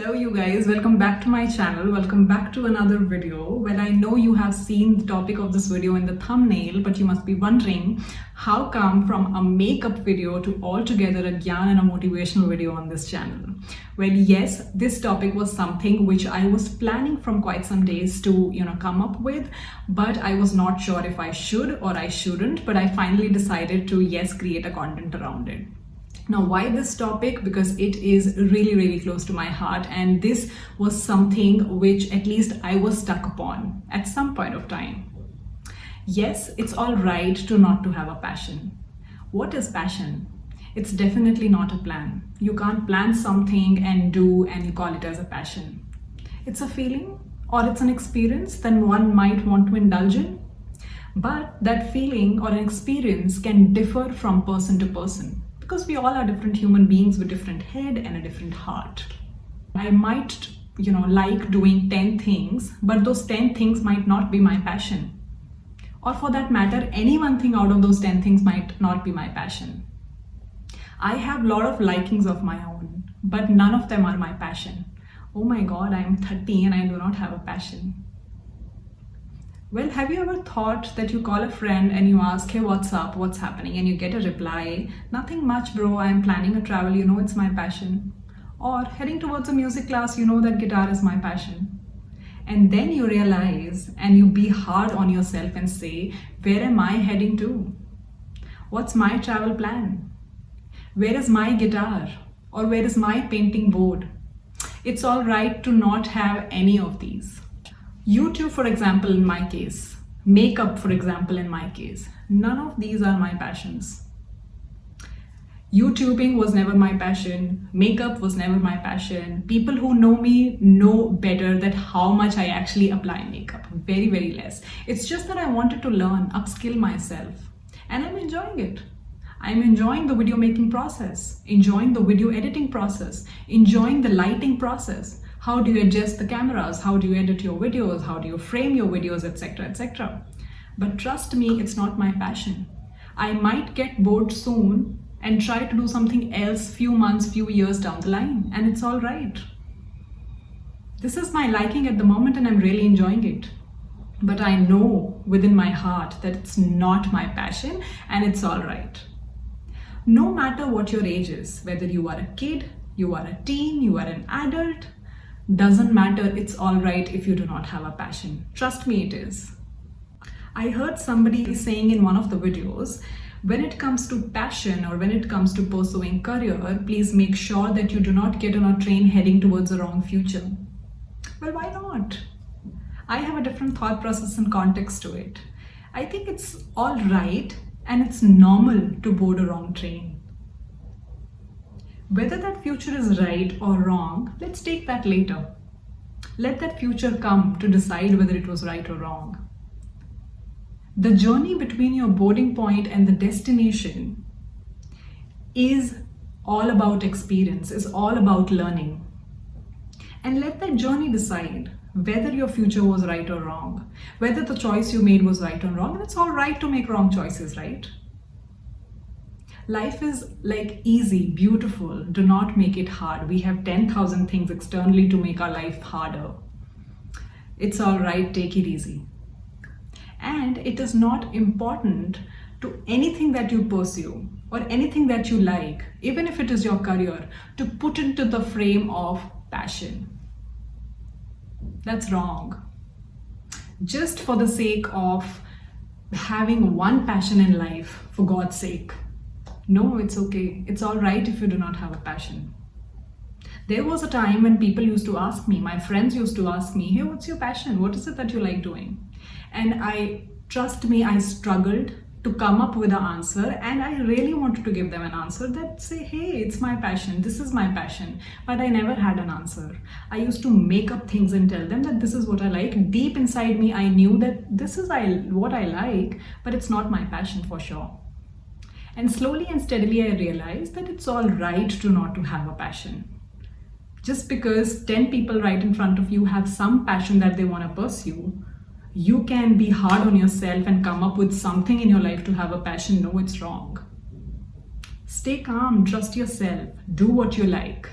Hello you guys, welcome back to my channel, welcome back to another video. Well, I know you have seen the topic of this video in the thumbnail, but you must be wondering how come from a makeup video to altogether a gyan and a motivational video on this channel. Well, yes, this topic was something which I was planning from quite some days to come up with, but I was not sure if I should or I shouldn't, but I finally decided to create a content around it. Now, why this topic? Because it is really close to my heart, and this was something which at least I was stuck upon at some point of time. Yes, it's all right to not to have a passion. What is passion? It's definitely not a plan. You can't plan something and you call it as a passion. It's a feeling or it's an experience that one might want to indulge in. But that feeling or an experience can differ from person to person, because we all are different human beings with different head and a different heart. I might, like doing 10 things, but those 10 things might not be my passion. Or for that matter, any one thing out of those 10 things might not be my passion. I have a lot of likings of my own, but none of them are my passion. Oh my God, I am 30 and I do not have a passion. Well, have you ever thought that you call a friend and you ask, hey, what's up, what's happening? And you get a reply, nothing much bro, I'm planning a travel, it's my passion. Or heading towards a music class, that guitar is my passion. And then you realize and you be hard on yourself and say, where am I heading to? What's my travel plan? Where is my guitar? Or where is my painting board? It's all right to not have any of these. YouTube, for example, in my case, makeup, for example, in my case, none of these are my passions. YouTubing was never my passion. Makeup was never my passion. People who know me know better that how much I actually apply makeup. Very less. It's just that I wanted to learn, upskill myself, and I'm enjoying it. I'm enjoying the video making process, enjoying the video editing process, enjoying the lighting process. How do you adjust the cameras? How do you edit your videos? How do you frame your videos, etc., etc. But trust me, it's not my passion. I might get bored soon and try to do something else few months, few years down the line, and it's all right. This is my liking at the moment and I'm really enjoying it. But I know within my heart that it's not my passion and it's all right. No matter what your age is, whether you are a kid, you are a teen, you are an adult, doesn't matter, it's all right if you do not have a passion. Trust me, it is. I heard somebody saying in one of the videos, when it comes to passion or when it comes to pursuing career, please make sure that you do not get on a train heading towards the wrong future. Well, why not? I have a different thought process and context to it. I think it's all right and it's normal to board a wrong train. Whether that future is right or wrong, let's take that later. Let that future come to decide whether it was right or wrong. The journey between your boarding point and the destination is all about experience, is all about learning. And let that journey decide whether your future was right or wrong, whether the choice you made was right or wrong. And it's all right to make wrong choices, right? Life is like easy, beautiful. Do not make it hard. We have 10,000 things externally to make our life harder. It's all right, take it easy. And it is not important to anything that you pursue or anything that you like, even if it is your career, to put into the frame of passion. That's wrong. Just for the sake of having one passion in life, for God's sake. No, it's okay. It's all right if you do not have a passion. There was a time when people used to ask me, my friends used to ask me, hey, what's your passion? What is it that you like doing? And trust me, I struggled to come up with an answer, and I really wanted to give them an answer that say, hey, it's my passion. This is my passion. But I never had an answer. I used to make up things and tell them that this is what I like. Deep inside me, I knew that this is what I like, but it's not my passion for sure. And slowly and steadily, I realized that it's all right to not to have a passion. Just because 10 people right in front of you have some passion that they want to pursue, you can be hard on yourself and come up with something in your life to have a passion. No, it's wrong. Stay calm, trust yourself, do what you like.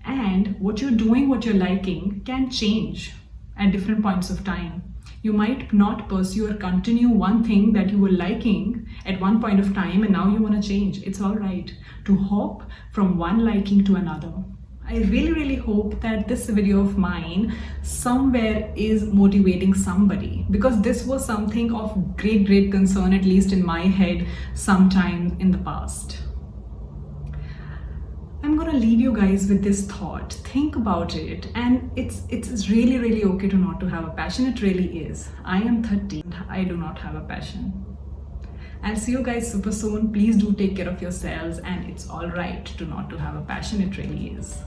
And what you're doing, what you're liking can change at different points of time. You might not pursue or continue one thing that you were liking at one point of time and now you want to change. It's all right to hop from one liking to another. I really hope that this video of mine somewhere is motivating somebody, because this was something of great concern, at least in my head, sometime in the past. I'm gonna leave you guys with this thought. Think about it, and it's really okay to not to have a passion. It really is. I am 30 and I do not have a passion. I'll see you guys super soon. Please do take care of yourselves, and it's all right to not to have a passion. It really is.